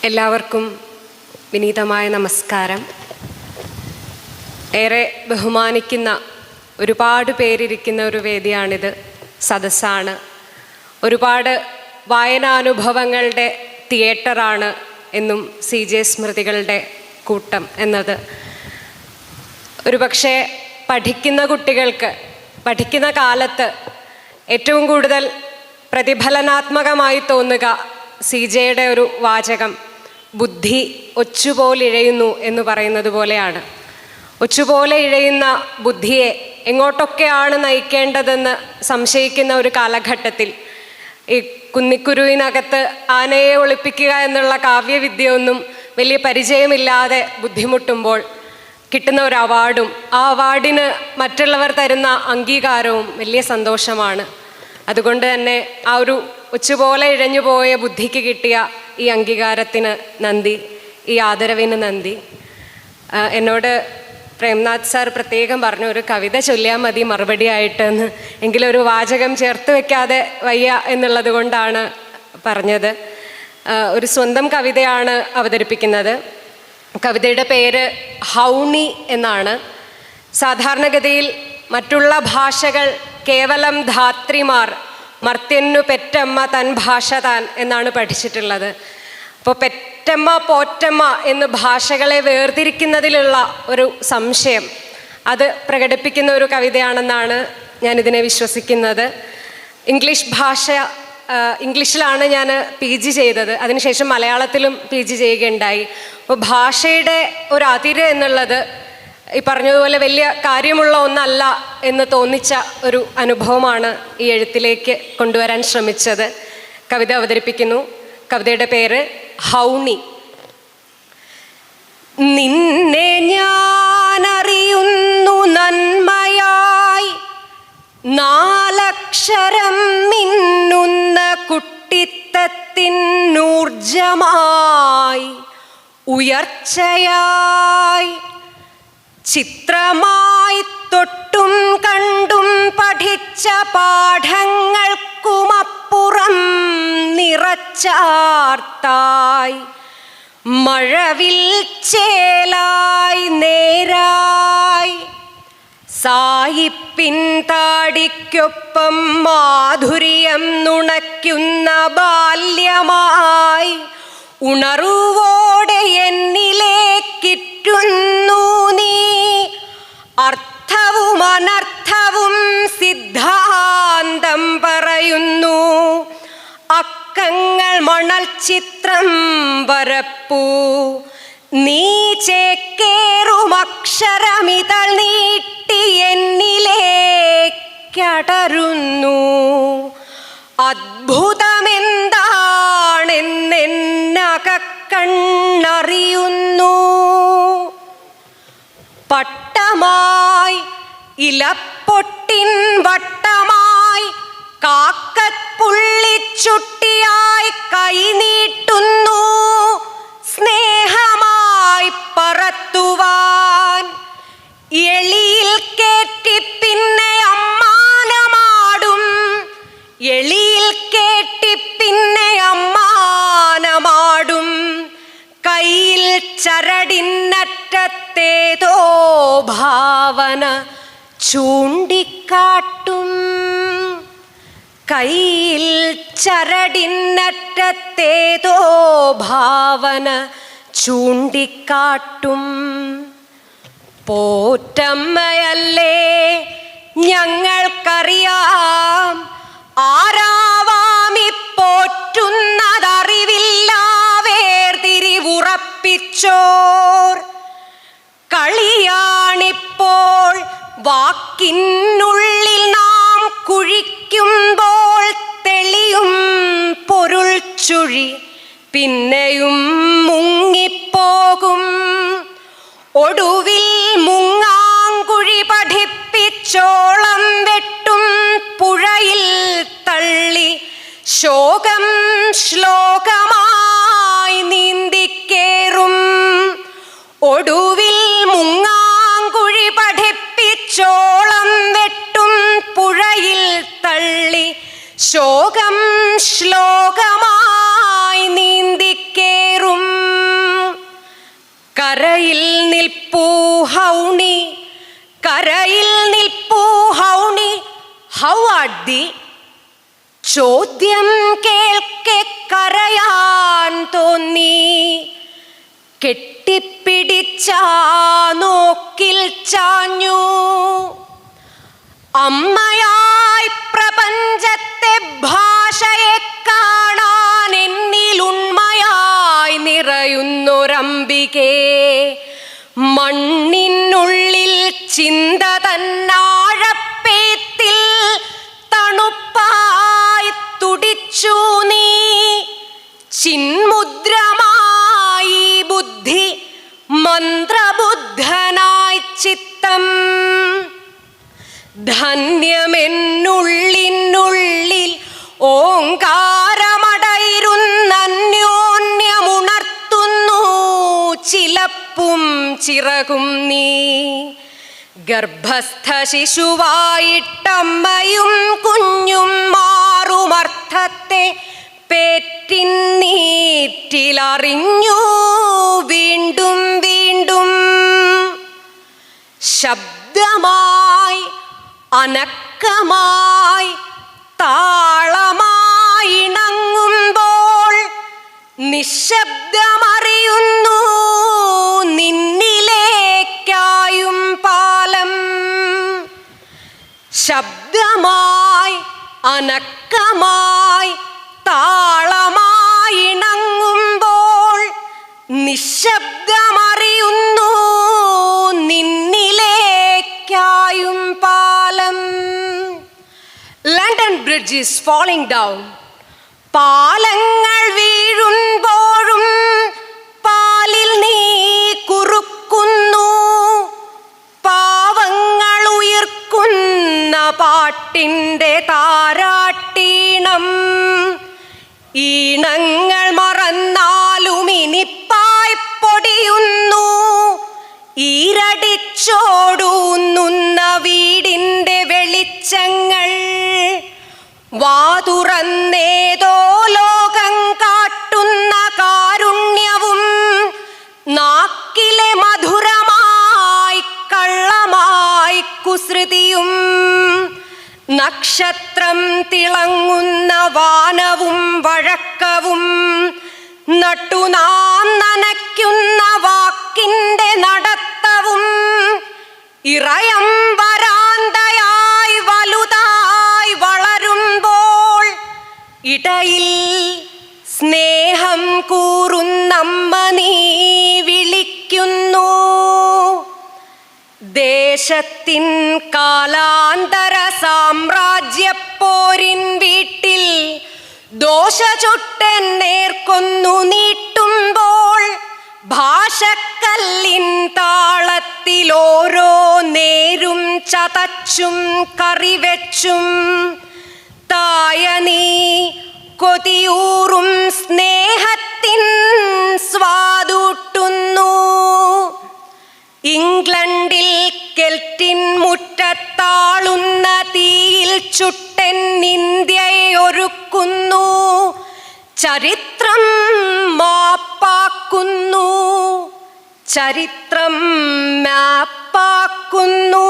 എല്ലാവർക്കും വിനീതമായ നമസ്കാരം. ഏറെ ബഹുമാനിക്കുന്ന ഒരുപാട് പേരിരിക്കുന്ന ഒരു വേദിയാണിത്, സദസ്സാണ്. ഒരുപാട് വായനാനുഭവങ്ങളുടെ തിയേറ്ററാണ് എന്നും CJ സ്മൃതികളുടെ കൂട്ടം എന്നത്. ഒരുപക്ഷെ പഠിക്കുന്ന കുട്ടികൾക്ക് പഠിക്കുന്ന കാലത്ത് ഏറ്റവും കൂടുതൽ പ്രതിഫലനാത്മകമായി തോന്നുക CJയുടെ ഒരു വാചകം, ബുദ്ധി ഒച്ചുപോലെ ഇഴയുന്നു എന്ന് പറയുന്നത് പോലെയാണ്. ഒച്ചുപോലെ ഇഴയുന്ന ബുദ്ധിയെ എങ്ങോട്ടൊക്കെയാണ് നയിക്കേണ്ടതെന്ന് സംശയിക്കുന്ന ഒരു കാലഘട്ടത്തിൽ ഈ കുന്നിക്കുരുവിനകത്ത് ആനയെ ഒളിപ്പിക്കുക എന്നുള്ള കാവ്യവിദ്യയൊന്നും വലിയ പരിചയമില്ലാതെ ബുദ്ധിമുട്ടുമ്പോൾ കിട്ടുന്ന ഒരു അവാർഡും ആ അവാർഡിന് മറ്റുള്ളവർ തരുന്ന അംഗീകാരവും വലിയ സന്തോഷമാണ്. അതുകൊണ്ട് തന്നെ ആ ഒരു ഒച്ചുപോലെ ഇഴഞ്ഞുപോയ ബുദ്ധിക്ക് കിട്ടിയ ഈ അംഗീകാരത്തിന് നന്ദി, ഈ ആദരവിന് നന്ദി. എന്നോട് പ്രേംനാഥ് സാർ പ്രത്യേകം പറഞ്ഞു, ഒരു കവിത ചൊല്ലിയാൽ മതി മറുപടി ആയിട്ട് എന്ന്. എങ്കിലും ഒരു വാചകം ചേർത്ത് വെക്കാതെ വയ്യ എന്നുള്ളത് കൊണ്ടാണ് പറഞ്ഞത്. ഒരു സ്വന്തം കവിതയാണ് അവതരിപ്പിക്കുന്നത്. കവിതയുടെ പേര് ഹൗണി എന്നാണ്. സാധാരണഗതിയിൽ മറ്റുള്ള ഭാഷകൾ കേവലം ധാത്രിമാർ, മർത്യന്നു പെറ്റമ്മ തൻ ഭാഷ താൻ എന്നാണ് പഠിച്ചിട്ടുള്ളത്. അപ്പോൾ പെറ്റമ്മ പോറ്റമ്മ എന്ന് ഭാഷകളെ വേർതിരിക്കുന്നതിലുള്ള ഒരു സംശയം അത് പ്രകടിപ്പിക്കുന്ന ഒരു കവിതയാണെന്നാണ് ഞാനിതിനെ വിശ്വസിക്കുന്നത്. ഇംഗ്ലീഷിലാണ് ഞാൻ PG ചെയ്തത്. അതിനുശേഷം മലയാളത്തിലും PG ചെയ്യുകയുണ്ടായി. അപ്പോൾ ഭാഷയുടെ ഒരു അതിര് എന്നുള്ളത് ഈ പറഞ്ഞതുപോലെ വലിയ കാര്യമുള്ള ഒന്നല്ല എന്ന് തോന്നിച്ച ഒരു അനുഭവമാണ് ഈ എഴുത്തിലേക്ക് കൊണ്ടുവരാൻ ശ്രമിച്ചത്. കവിത അവതരിപ്പിക്കുന്നു. കവിതയുടെ പേര് ഹൗണി. നിന്നെ ഞാനറിയുന്നു നന്മയായി, നാലക്ഷരം മിന്നുന്ന കുട്ടിത്തത്തിനൂർജമായി, ഉയർച്ചയായി, ചിത്രമായി, തൊട്ടും കണ്ടും പഠിച്ച പാഠങ്ങൾക്കുമപ്പുറം നിറച്ചാർത്തായി, മഴവിൽ ചേലായി നേരായി, സായിപ്പിൻ താടിക്കൊപ്പം മാധുര്യം നുണയ്ക്കുന്ന ബാല്യമായി, ഉണർവോടെ എന്നിലേക്കിറ്റുന്നു നീ, അർത്ഥവും അനർത്ഥവും സിദ്ധാന്തം പറയുന്നു, അക്കങ്ങൾ മണൽ ചിത്രം വരപ്പൂ, നീ ചേക്കേറും അക്ഷരമിതൾ നീട്ടി എന്നിലേക്കടരുന്നു, അദ്ഭുതമെന്താണെന്നകക്കണ്ണറിയുന്നു, പട്ടമായി, ഇലപ്പൊട്ടിൻ വട്ടമായി, കാക്കപ്പുള്ളിച്ചുട്ടിയായി കൈനീട്ടുന്നു, സ്നേഹമായി പറത്തുവാൻ, എളിയിൽ കേറ്റി പിന്നെ അമ്മാനമാടും, എളിയിൽ കേട്ടി പിന്നെ അമ്മാനമാടും, കയ്യിൽ ചരടിനറ്റത്തേതോ ഭാവന ചൂണ്ടിക്കാട്ടും, കയ്യിൽ ചരടിനറ്റത്തേതോ ഭാവന ചൂണ്ടിക്കാട്ടും. പോറ്റമ്മയല്ലേ ഞങ്ങൾക്കറിയാം, ആരാവാമി പോറ്റുന്നതറിവില്ല വേർതിരിവുറപ്പിച്ചോർ, കളിയാണിപ്പോൾ വാക്കിനുള്ളിൽ നാം കുഴിക്കുമ്പോൾ തെളിയും പൊരുൾ ചുഴി പിന്നെയും മുങ്ങിപ്പോകും, ഒടുവിൽ മുങ്ങാങ്കുഴി പഠിപ്പിച്ചോളം വെട്ടും പുഴയിൽ തള്ളി ശോകം ശ്ലോകമായി നീന്തിക്കേറും, ഒടുവിൽ മുങ്ങാങ്കുഴി പഠിപ്പിച്ചോളം വെട്ടും പുഴയിൽ തള്ളി ശോകം ശ്ലോകമായി നീന്തിക്കേറും. കരയിൽ നിൽപ്പൂ ഹൗണി, കരയിൽ നിൽപ്പൂ ഹൗണി, ഹൗ ആർ ദി? ചോദ്യം കേൾക്കെ കരയാൻ തോന്നി. കെട്ടിപ്പിടിച്ച നോക്കിൽ ചാഞ്ഞു. അമ്മയായി പ്രപഞ്ചത്തെ ഭാഷയെ കാണാൻ എന്നിലുണ്മയായി നിറയുന്നൊരംബികേ, മണ്ണിനുള്ളിൽ ചിന്ത തന്നാഴപ്പേത്തിൽ തണുപ്പായി തുടിച്ചു നീ. ചിന്മുദ്രമായി ബുദ്ധി, മന്ത്രബുദ്ധനായി ചിത്തം. ധന്യമെന്നുള്ളിനുള്ളിൽ ഓങ്കാരമടയിരുന്നന്യോന്യമുണർത്തുന്നു ചിലപ്പും ചിറകും നീ. ഗർഭസ്ഥ ശിശുവായിട്ടമ്മയും കുഞ്ഞും മാറുമർത്ഥത്തെ പേറ്റിന്നീറ്റിലറിഞ്ഞു വീണ്ടും വീണ്ടും. ശബ്ദമായി അനക്കമായി താളമായിണങ്ങുമ്പോൾ നിശബ്ദമറിയുന്നു നിന്നിലേക്കായും പാലം. ശബ്ദമായി അനക്കമായി താളമായിണങ്ങുമ്പോൾ നിശബ്ദമറിയുന്നു നിന്നിലേക്കായും പാലം. London bridge is falling down. പാലങ്ങൾ വീഴുമ്പോഴും പാലിൽ നീ കുറുക്കുന്നു. പാവങ്ങൾ ഉയർക്കുന്ന പാട്ടിൻ്റെ താരാട്ടീണം. ഈണങ്ങൾ മറന്നാലും ഇനിപ്പായി പൊടിയുന്നു. ഈരടിച്ചോടുന്ന വീടിൻ്റെ വെളിച്ചങ്ങൾ. വാതുറന്നേതോ ലോകം കാട്ടുന്ന കാരുണ്യവും നാക്കിലെ മധുരമായി കള്ളമായി കുസൃതിയും. നക്ഷത്രം തിളങ്ങുന്ന വാനവും വഴക്കവും നട്ടുനാം നനയ്ക്കുന്ന വാക്കിൻ്റെ നടത്തവും. ഇറയം വരാന്തയായി വലുതായി വളരുമ്പോൾ ഇടയിൽ സ്നേഹം കൂറുന്നമ്മ നീ വിളിക്കുന്നു. ദേശത്തിൻ കാലാന്തര സാമ്രാജ്യപ്പോരിൻ വീട്ടിൽ ദോശ ചുട്ടൻ നേർക്കൊന്നു നീട്ടുമ്പോൾ ഭാഷക്കല്ലിൻ താളത്തിൽ ഓരോ നേരും ചതച്ചും കറിവെച്ചും തായ നീ കൊതിയൂറും സ്നേഹത്തിൻ സ്വാദൂട്ടുന്നു. ഇംഗ്ലണ്ടിൽ കെൽറ്റിൻ മുറ്റത്താളുന്ന തീയിൽ ചുട്ടൻ ഇന്ത്യയെ ഒരുക്കുന്നു. ചരിത്രം മാപ്പാക്കുന്നു, ചരിത്രം മാപ്പാക്കുന്നു.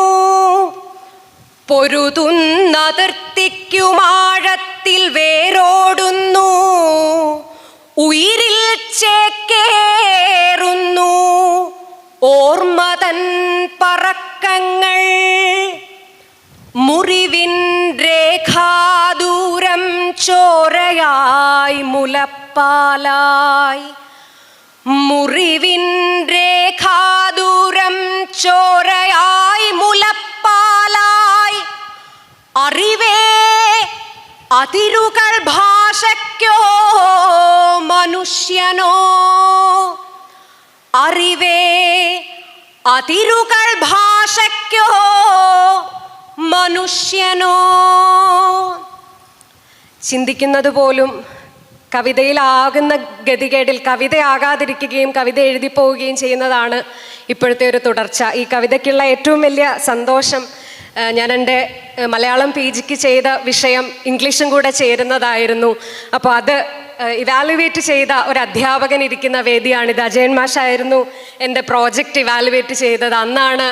പൊരുതുന്നതിർത്തിക്കുമാഴത്തിൽ വേരോടുന്നു. ഉയിരിൽ ചേക്കേറുന്നു ഓർമ്മതൻ പറക്കങ്ങൾ. മുറിവിൻ രേഖാദൂരം ചോരയായി മുലപ്പാലായി. മുറിവിൻ രേഖാദൂരം ചോരയായി മുലപ്പാലായി. അറിവേ അതിരുകൾ ഭാഷയ്ക്കോ മനുഷ്യനോ. അറിവേ അതിരുകൾ ഭാഷയ്ക്കോ മനുഷ്യനോ. ചിന്തിക്കുന്നത് പോലും കവിതയിലാകുന്ന ഗതികേടിൽ കവിതയാകാതിരിക്കുകയും കവിത എഴുതിപ്പോവുകയും ചെയ്യുന്നതാണ് ഇപ്പോഴത്തെ ഒരു തുടർച്ച. ഈ കവിതയ്ക്കുള്ള ഏറ്റവും വലിയ സന്തോഷം ഞാൻ എൻ്റെ മലയാളം PGക്ക് ചെയ്ത വിഷയം ഇംഗ്ലീഷും കൂടെ ചേരുന്നതായിരുന്നു. അപ്പോൾ അത് ഇവാലുവേറ്റ് ചെയ്ത ഒരു അധ്യാപകൻ ഇരിക്കുന്ന വേദിയാണിത്. അജയൻ മാഷായിരുന്നു എൻ്റെ പ്രോജക്റ്റ് ഇവാലുവേറ്റ് ചെയ്തത്. അന്നാണ്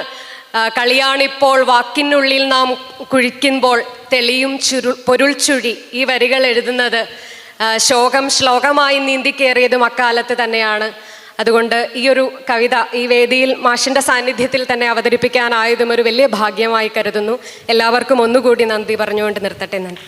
കളിയാണിപ്പോൾ വാക്കിനുള്ളിൽ നാം കുഴിക്കുമ്പോൾ തെളിയും പൊരുൾ ചുഴി ഈ വരികൾ എഴുതുന്നത്. ശോകം ശ്ലോകമായി നീന്തിക്കേറിയതും അക്കാലത്ത് തന്നെയാണ്. അതുകൊണ്ട് ഈ ഒരു കവിത ഈ വേദിയിൽ മാഷിൻ്റെ സാന്നിധ്യത്തിൽ തന്നെ അവതരിപ്പിക്കാനായതും ഒരു വലിയ ഭാഗ്യമായി കരുതുന്നു. എല്ലാവർക്കും ഒന്നുകൂടി നന്ദി പറഞ്ഞുകൊണ്ട് നിർത്തട്ടെ. നന്ദി.